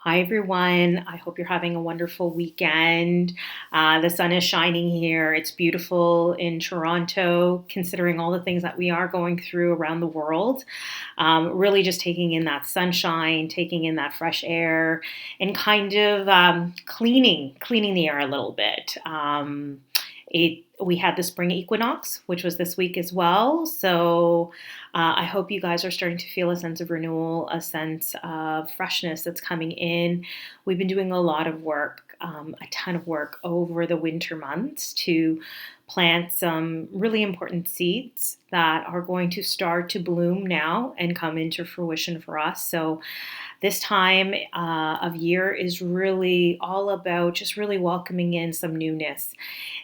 Hi, everyone. I hope you're having a wonderful weekend. The sun is shining here. It's beautiful in Toronto, considering all the things that we are going through around the world. Really just taking in that sunshine, taking in that fresh air, and kind of cleaning the air a little bit. We had the spring equinox, which was this week as well. So I hope you guys are starting to feel a sense of renewal, a sense of freshness that's coming in. We've been doing a lot of work, a ton of work over the winter months to plant some really important seeds that are going to start to bloom now and come into fruition for us. So this time of year is really all about just really welcoming in some newness.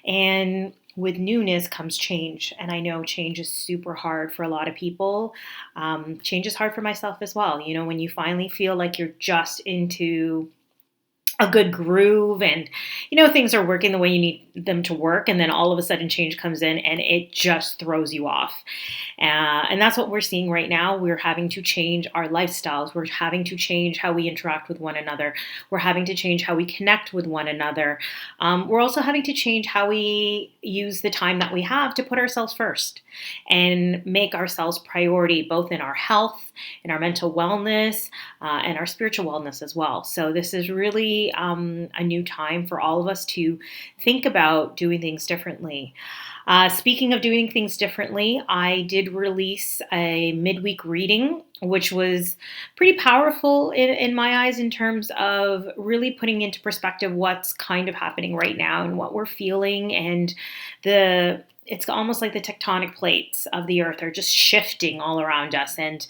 And with newness comes change. And I know change is super hard for a lot of people. Change is hard for myself as well. You know, when you finally feel like you're just into a good groove and things are working the way you need them to work, and then all of a sudden change comes in and it just throws you off. And that's what we're seeing right now. We're having to change our lifestyles. We're having to change how we interact with one another. We're having to change how we connect with one another. We're also having to change how we use the time that we have to put ourselves first and make ourselves priority, both in our health, in our mental wellness, and our spiritual wellness as well. So this is really a new time for all of us to think about doing things differently. Speaking of doing things differently, I did release a midweek reading, which was pretty powerful in my eyes in terms of really putting into perspective what's kind of happening right now and what we're feeling. And it's almost like the tectonic plates of the earth are just shifting all around us. And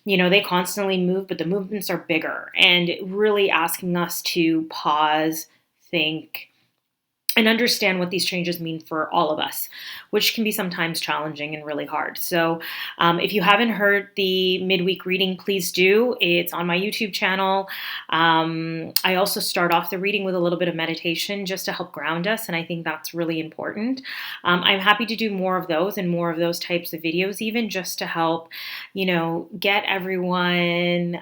they constantly move, but the movements are bigger, and really asking us to pause, think, and understand what these changes mean for all of us, which can be sometimes challenging and really hard. So if you haven't heard the midweek reading, please do. It's on my YouTube channel. I also start off the reading with a little bit of meditation just to help ground us, and I think that's really important. I'm happy to do more of those and more of those types of videos, even just to help, get everyone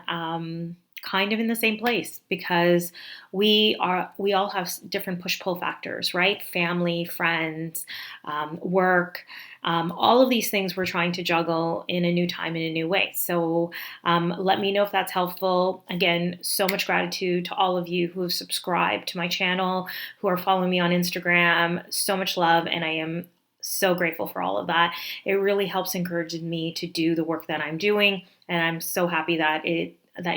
kind of in the same place, because we all have different push-pull factors, right? Family, friends, work, all of these things we're trying to juggle in a new time in a new way. So let me know if that's helpful. Again, so much gratitude to all of you who have subscribed to my channel, who are following me on Instagram. So much love, and I am so grateful for all of that. It really helps encourage me to do the work that I'm doing, and I'm so happy that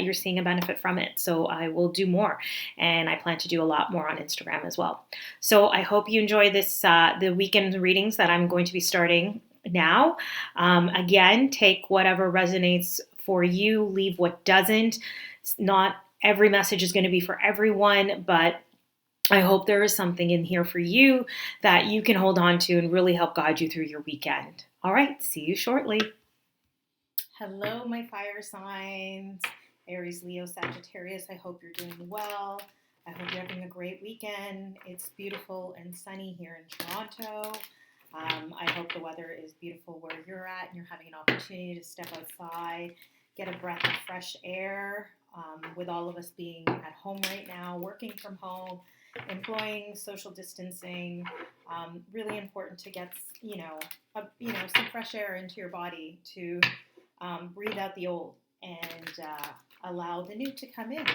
you're seeing a benefit from it. So I will do more, and I plan to do a lot more on Instagram as well. So I hope you enjoy this, the weekend readings that I'm going to be starting now. Again, take whatever resonates for you, leave what doesn't. Not every message is going to be for everyone, but I hope there is something in here for you that you can hold on to and really help guide you through your weekend. All right, see you shortly. Hello, my fire signs. Aries, Leo, Sagittarius, I hope you're doing well. I hope you're having a great weekend. It's beautiful and sunny here in Toronto. I hope the weather is beautiful where you're at and you're having an opportunity to step outside, get a breath of fresh air. With all of us being at home right now, working from home, employing social distancing, really important to get some fresh air into your body to breathe out the old and allow the new to come in.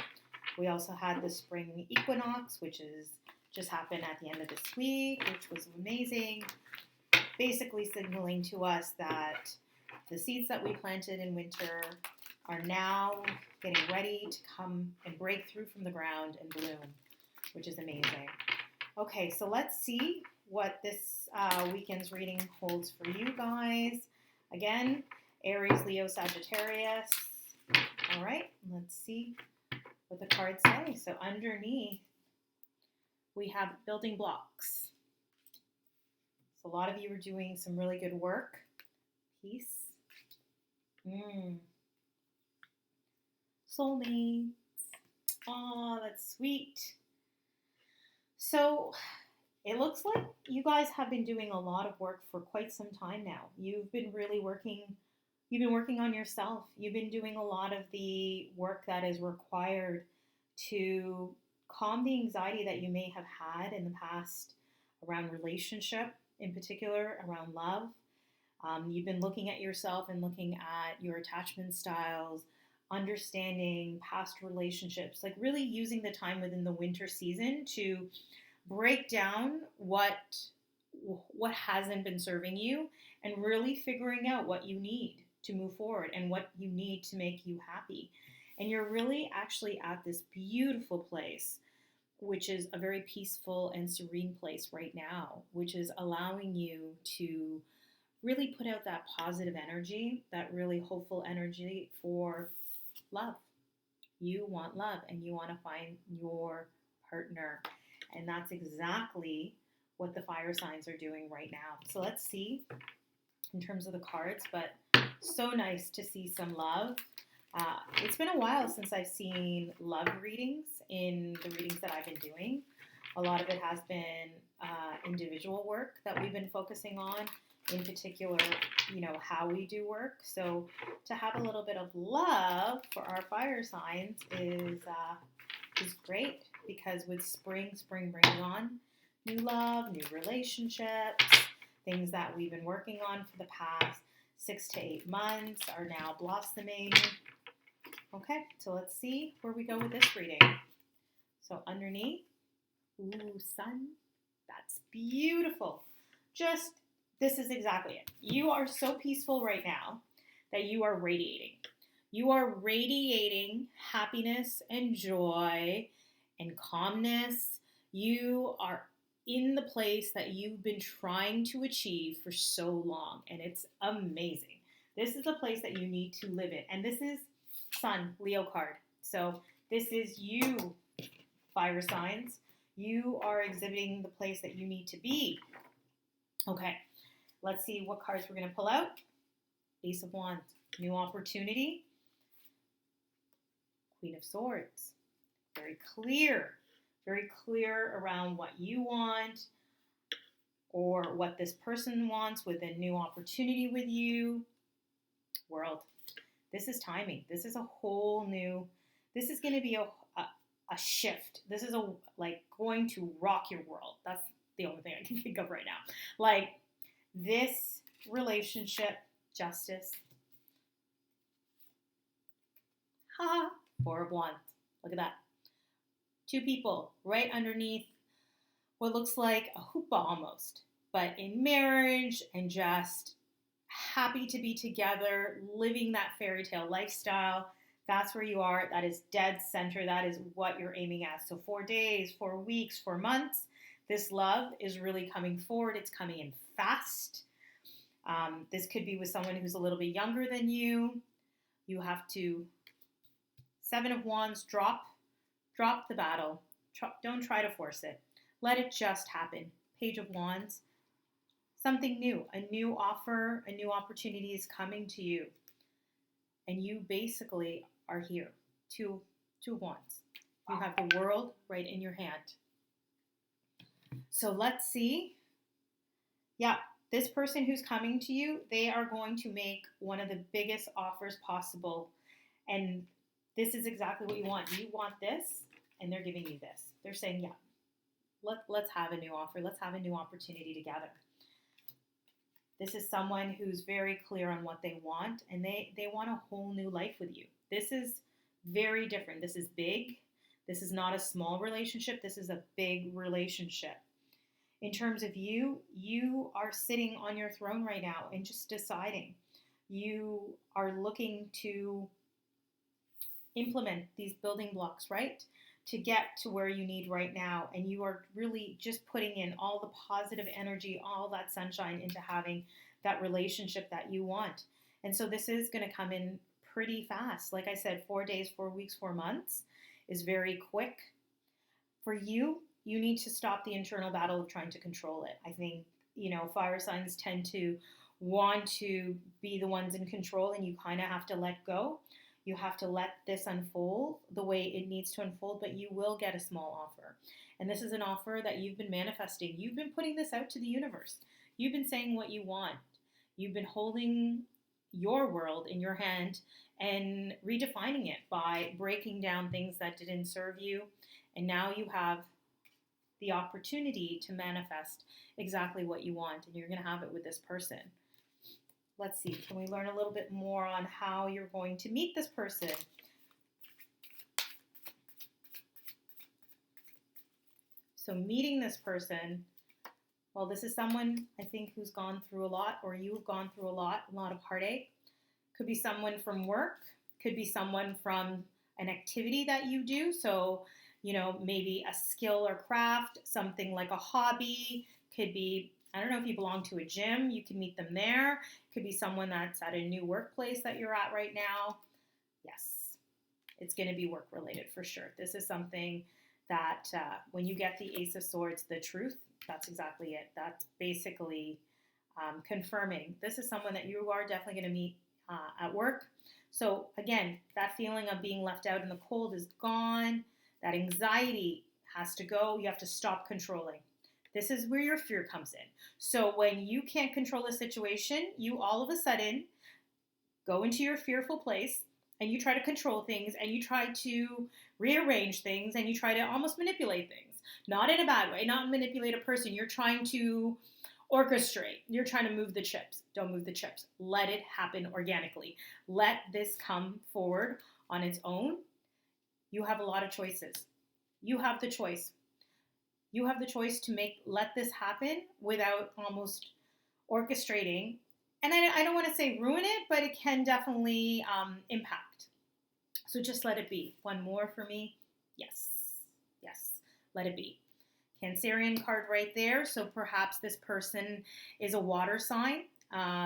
We also had the spring equinox, which is just happened at the end of this week, which was amazing, basically signaling to us that the seeds that we planted in winter are now getting ready to come and break through from the ground and bloom, which is amazing. Okay, so let's see what this weekend's reading holds for you guys. Again, Aries, Leo, Sagittarius. All right, let's see what the cards say. So underneath, we have building blocks. So a lot of you are doing some really good work. Peace. Soulmates. Oh, that's sweet. So it looks like you guys have been doing a lot of work for quite some time now. You've been working on yourself. You've been doing a lot of the work that is required to calm the anxiety that you may have had in the past around relationship, in particular around love. You've been looking at yourself and looking at your attachment styles, understanding past relationships, like really using the time within the winter season to break down what hasn't been serving you and really figuring out what you need to move forward and what you need to make you happy. And you're really actually at this beautiful place, which is a very peaceful and serene place right now, which is allowing you to really put out that positive energy, that really hopeful energy for love. You want love and you want to find your partner. And that's exactly what the fire signs are doing right now. So let's see in terms of the cards, but so nice to see some love. It's been a while since I've seen love readings in the readings that I've been doing. A lot of it has been individual work that we've been focusing on, in particular, how we do work. So to have a little bit of love for our fire signs is great, because with spring brings on new love, new relationships, things that we've been working on for the past 6 to 8 months are now blossoming. Okay, so let's see where we go with this reading. So underneath, ooh, sun, that's beautiful. This is exactly it. You are so peaceful right now that you are radiating. You are radiating happiness and joy and calmness. You are in the place that you've been trying to achieve for so long, and it's amazing. This is the place that you need to live in, and this is Sun, Leo card. So this is you, fire signs. You are exhibiting the place that you need to be. Okay, let's see what cards we're going to pull out. Ace of Wands, new opportunity. Queen of Swords, very clear around what you want or what this person wants with a new opportunity with you. World, this is timing. This is a whole new, this is going to be a shift. This is going to rock your world. That's the only thing I can think of right now. Like this relationship, justice. Four of Wands. Look at that. 2 people right underneath what looks like a hoopah almost, but in marriage and just happy to be together, living that fairy tale lifestyle. That's where you are. That is dead center. That is what you're aiming at. So 4 days, 4 weeks, 4 months, this love is really coming forward. It's coming in fast. This could be with someone who's a little bit younger than you. You have to, 7 of Wands, drop the battle. Don't try to force it. Let it just happen. Page of Wands, something new, a new offer, a new opportunity is coming to you. And you basically are here. 2 of Wands. You have the world right in your hand. So let's see. Yeah, this person who's coming to you, they are going to make one of the biggest offers possible. And this is exactly what you want. You want this, and they're giving you this. They're saying, yeah, let's have a new offer. Let's have a new opportunity together. This is someone who's very clear on what they want, and they want a whole new life with you. This is very different. This is big. This is not a small relationship. This is a big relationship. In terms of you are sitting on your throne right now and just deciding. You are looking to implement these building blocks, right? To get to where you need right now. And you are really just putting in all the positive energy, all that sunshine into having that relationship that you want. And so this is going to come in pretty fast. Like I said, 4 days, 4 weeks, 4 months is very quick. For you, you need to stop the internal battle of trying to control it. I think, fire signs tend to want to be the ones in control, and you kind of have to let go. You have to let this unfold the way it needs to unfold, but you will get a small offer. And this is an offer that you've been manifesting. You've been putting this out to the universe. You've been saying what you want. You've been holding your world in your hand and redefining it by breaking down things that didn't serve you. And now you have the opportunity to manifest exactly what you want, and you're going to have it with this person. Let's see, can we learn a little bit more on how you're going to meet this person? So meeting this person, well, this is someone I think who's gone through a lot, or you've gone through a lot of heartache. Could be someone from work, could be someone from an activity that you do. So, maybe a skill or craft, something like a hobby. Could be, I don't know if you belong to a gym, you can meet them there. Could be someone that's at a new workplace that you're at right now. Yes, it's going to be work related for sure. This is something that when you get the Ace of Swords, the truth, that's exactly it. That's basically confirming this is someone that you are definitely going to meet at work. So again, that feeling of being left out in the cold is gone. That anxiety has to go. You have to stop controlling. This is where your fear comes in. So when you can't control a situation, you all of a sudden go into your fearful place and you try to control things and you try to rearrange things and you try to almost manipulate things. Not in a bad way, not manipulate a person. You're trying to orchestrate. You're trying to move the chips. Don't move the chips. Let it happen organically. Let this come forward on its own. You have a lot of choices. You have the choice. You have the choice to let this happen without almost orchestrating. And I don't want to say ruin it, but it can definitely impact. So just let it be. One more for me. Yes. Yes. Let it be. Cancerian card right there. So perhaps this person is a water sign,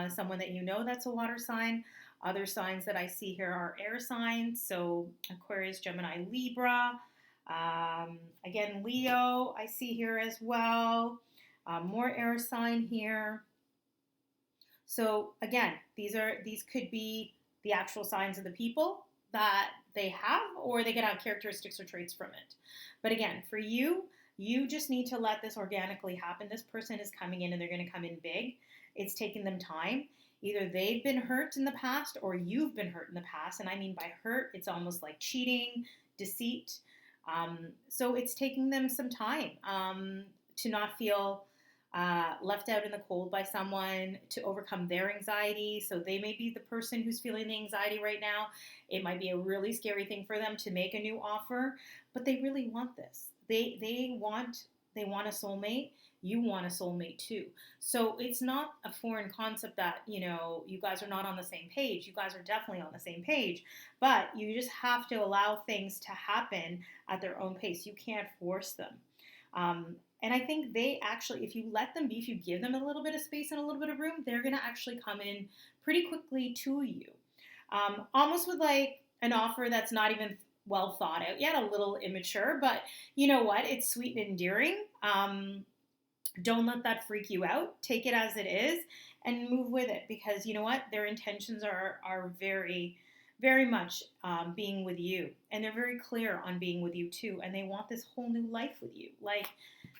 someone that you know that's a water sign. Other signs that I see here are air signs. So Aquarius, Gemini, Libra. Again, Leo, I see here as well. More air sign here. So again, these could be the actual signs of the people that they have, or they could have characteristics or traits from it. But again, for you, you just need to let this organically happen. This person is coming in and they're going to come in big. It's taking them time. Either they've been hurt in the past or you've been hurt in the past. And I mean by hurt, it's almost like cheating, deceit. So it's taking them some time to not feel left out in the cold by someone, to overcome their anxiety. So they may be the person who's feeling the anxiety right now. It might be a really scary thing for them to make a new offer, but they really want this. They want a soulmate. You want a soulmate too. So it's not a foreign concept that, you guys are not on the same page. You guys are definitely on the same page, but you just have to allow things to happen at their own pace. You can't force them. And I think they actually, if you let them be, if you give them a little bit of space and a little bit of room, they're going to actually come in pretty quickly to you. Almost with like an offer that's not even well thought out yet, a little immature, but you know what? It's sweet and endearing. Don't let that freak you out. Take it as it is and move with it, because you know what? Their intentions are very, very much being with you, and they're very clear on being with you too, and they want this whole new life with you. Like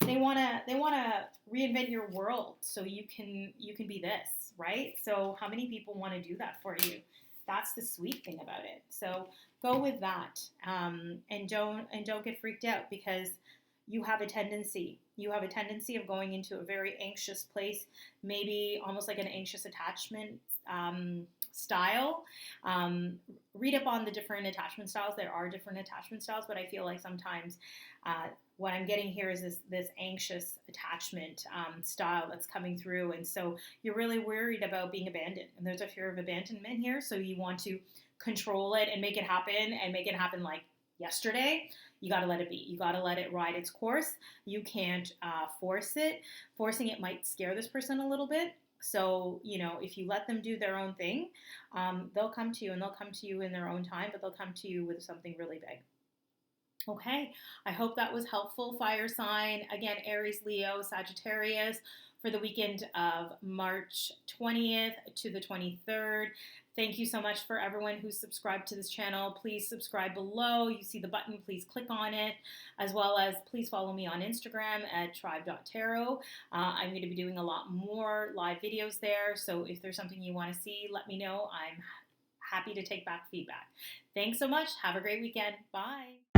they want to reinvent your world so you can be this, right? So how many people want to do that for you? That's the sweet thing about it. So go with that, and don't get freaked out, because you have a tendency of going into a very anxious place, maybe almost like an anxious attachment style. Read up on the different attachment styles. There are different attachment styles, but I feel like sometimes what I'm getting here is this anxious attachment style that's coming through. And so you're really worried about being abandoned. And there's a fear of abandonment here. So you want to control it and make it happen like yesterday. You got to let it be. You got to let it ride its course. You can't force it. Forcing it might scare this person a little bit. So, if you let them do their own thing, they'll come to you, and they'll come to you in their own time, but they'll come to you with something really big. Okay, I hope that was helpful, fire sign. Again, Aries, Leo, Sagittarius. For for the weekend of March 20th to the 23rd. Thank you so much for everyone who's subscribed to this channel. Please subscribe below. You see the button, please click on it, as well as please follow me on Instagram at tribe.tarot. I'm going to be doing a lot more live videos there, so if there's something you want to see, let me know. I'm happy to take back feedback. Thanks so much. Have a great weekend. Bye.